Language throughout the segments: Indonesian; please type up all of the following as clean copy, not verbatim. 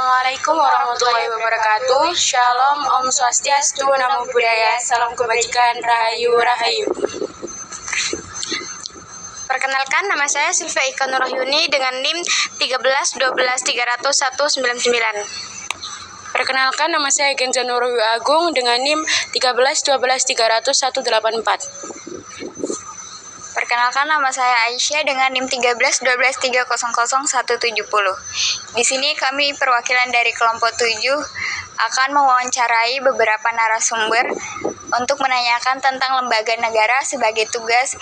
Assalamualaikum warahmatullahi wabarakatuh. Shalom, Om Swastiastu, Namo Buddhaya, Salam Kebajikan, Rahayu Rahayu. Perkenalkan, nama saya Sylvia Ika Nurwahyuni dengan NIM 13-12-300-199. Perkenalkan, nama saya Genza Nurwahyu Agung dengan NIM 13-12-300-184. Perkenalkan, nama saya Aisyah dengan NIM 13-12-300-170. Di sini kami perwakilan dari kelompok 7 akan mewawancarai beberapa narasumber untuk menanyakan tentang lembaga negara sebagai tugas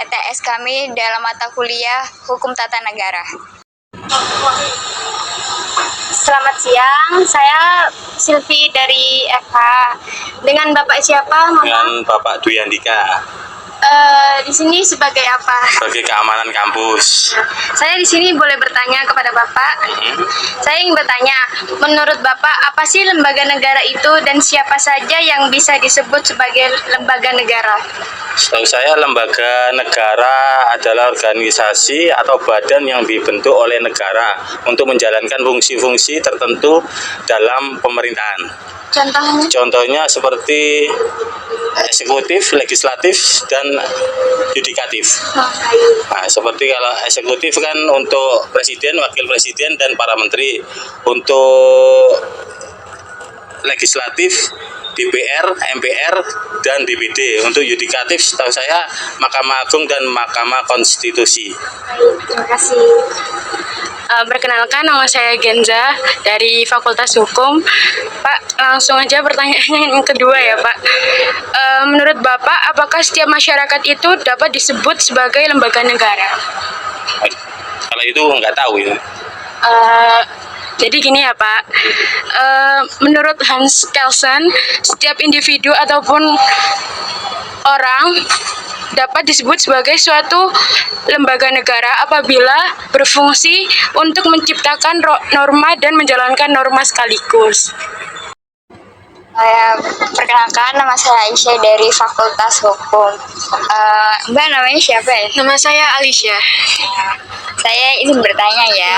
ETS kami dalam mata kuliah Hukum Tata Negara. Selamat siang, saya Sylvie dari FH. Dengan Bapak siapa? Dengan Bapak Dwi Andika. Di sini sebagai apa? Sebagai keamanan kampus. Saya di sini boleh bertanya kepada Bapak. Saya ingin bertanya, menurut Bapak apa sih lembaga negara itu dan siapa saja yang bisa disebut sebagai lembaga negara? Setahu saya lembaga negara adalah organisasi atau badan yang dibentuk oleh negara untuk menjalankan fungsi-fungsi tertentu dalam pemerintahan. Contohnya seperti eksekutif, legislatif, dan yudikatif. Nah, seperti kalau eksekutif kan untuk presiden, wakil presiden, dan para menteri. Untuk legislatif, DPR, MPR, dan DPD. Untuk yudikatif, setahu saya Mahkamah Agung dan Mahkamah Konstitusi. Terima kasih. Perkenalkan, nama saya Genza dari Fakultas Hukum. Pak, langsung aja pertanyaan yang kedua ya Pak. Menurut Bapak, apakah setiap masyarakat itu dapat disebut sebagai lembaga negara? Kalau itu nggak tahu ya. Jadi gini ya Pak, menurut Hans Kelsen, setiap individu ataupun orang dapat disebut sebagai suatu lembaga negara apabila berfungsi untuk menciptakan norma dan menjalankan norma sekaligus. Perkenalkan, nama saya Aisyah dari Fakultas Hukum. Mbak namanya siapa ya? Nama saya Alicia. Saya izin bertanya ya.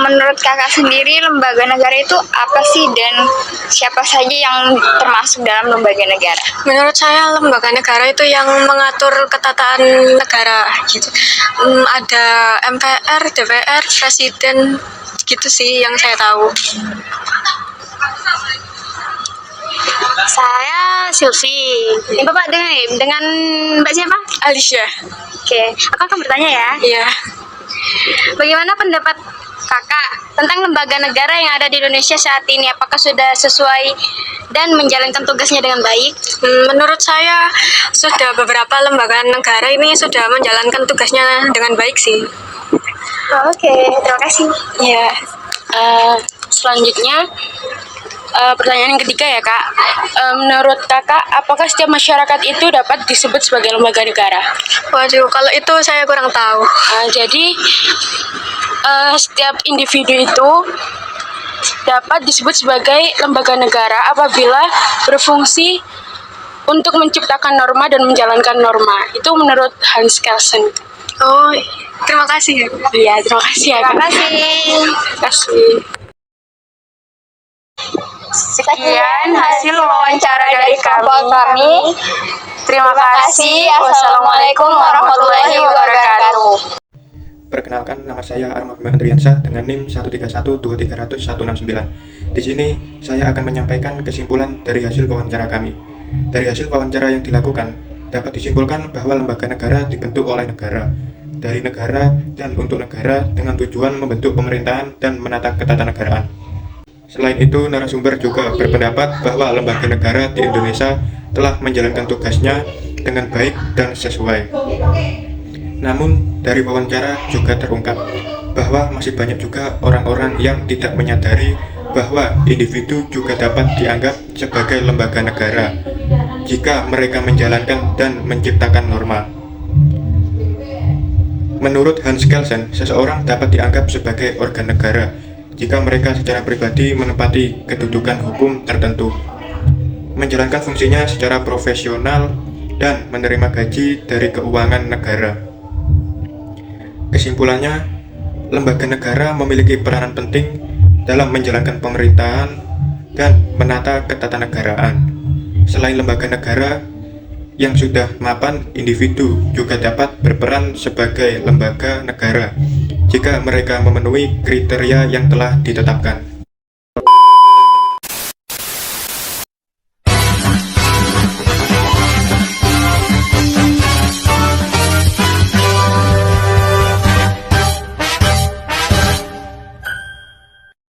Menurut kakak sendiri, lembaga negara itu apa sih dan siapa saja yang termasuk dalam lembaga negara? Menurut saya lembaga negara itu yang mengatur ketataan negara gitu. Ada MPR, DPR, Presiden gitu sih yang saya tahu. Saya Sylvie. Bapak dengan Mbak siapa? Alicia. Oke, aku akan bertanya ya. Iya. Bagaimana pendapat kakak tentang lembaga negara yang ada di Indonesia saat ini? Apakah sudah sesuai dan menjalankan tugasnya dengan baik? Menurut saya sudah beberapa lembaga negara ini sudah menjalankan tugasnya dengan baik sih. Oke, terima kasih. Ya. Selanjutnya pertanyaan yang ketiga ya Kak. Menurut kakak, apakah setiap masyarakat itu dapat disebut sebagai lembaga negara? Waduh, kalau itu saya kurang tahu. Jadi setiap individu itu dapat disebut sebagai lembaga negara apabila berfungsi untuk menciptakan norma dan menjalankan norma. Itu menurut Hans Kelsen. Oh, terima kasih ya. Iya, terima kasih ya. Terima kasih. Terima kasih. Sekian hasil wawancara dari kelompok kami. Terima kasih. Assalamualaikum warahmatullahi wabarakatuh. Perkenalkan, nama saya Armah Andriansa dengan NIM 13-130-169. Di sini saya akan menyampaikan kesimpulan dari hasil wawancara kami. Dari hasil wawancara yang dilakukan, dapat disimpulkan bahwa lembaga negara dibentuk oleh negara, dari negara dan untuk negara dengan tujuan membentuk pemerintahan dan menata ketatanegaraan. Selain itu, narasumber juga berpendapat bahwa lembaga negara di Indonesia telah menjalankan tugasnya dengan baik dan sesuai. Namun, dari wawancara juga terungkap bahwa masih banyak juga orang-orang yang tidak menyadari bahwa individu juga dapat dianggap sebagai lembaga negara jika mereka menjalankan dan menciptakan norma. Menurut Hans Kelsen, seseorang dapat dianggap sebagai organ negara jika mereka secara pribadi menempati kedudukan hukum tertentu, menjalankan fungsinya secara profesional, dan menerima gaji dari keuangan negara. Kesimpulannya, lembaga negara memiliki peranan penting dalam menjalankan pemerintahan dan menata ketatanegaraan. Selain lembaga negara yang sudah mapan, individu juga dapat berperan sebagai lembaga negara jika mereka memenuhi kriteria yang telah ditetapkan.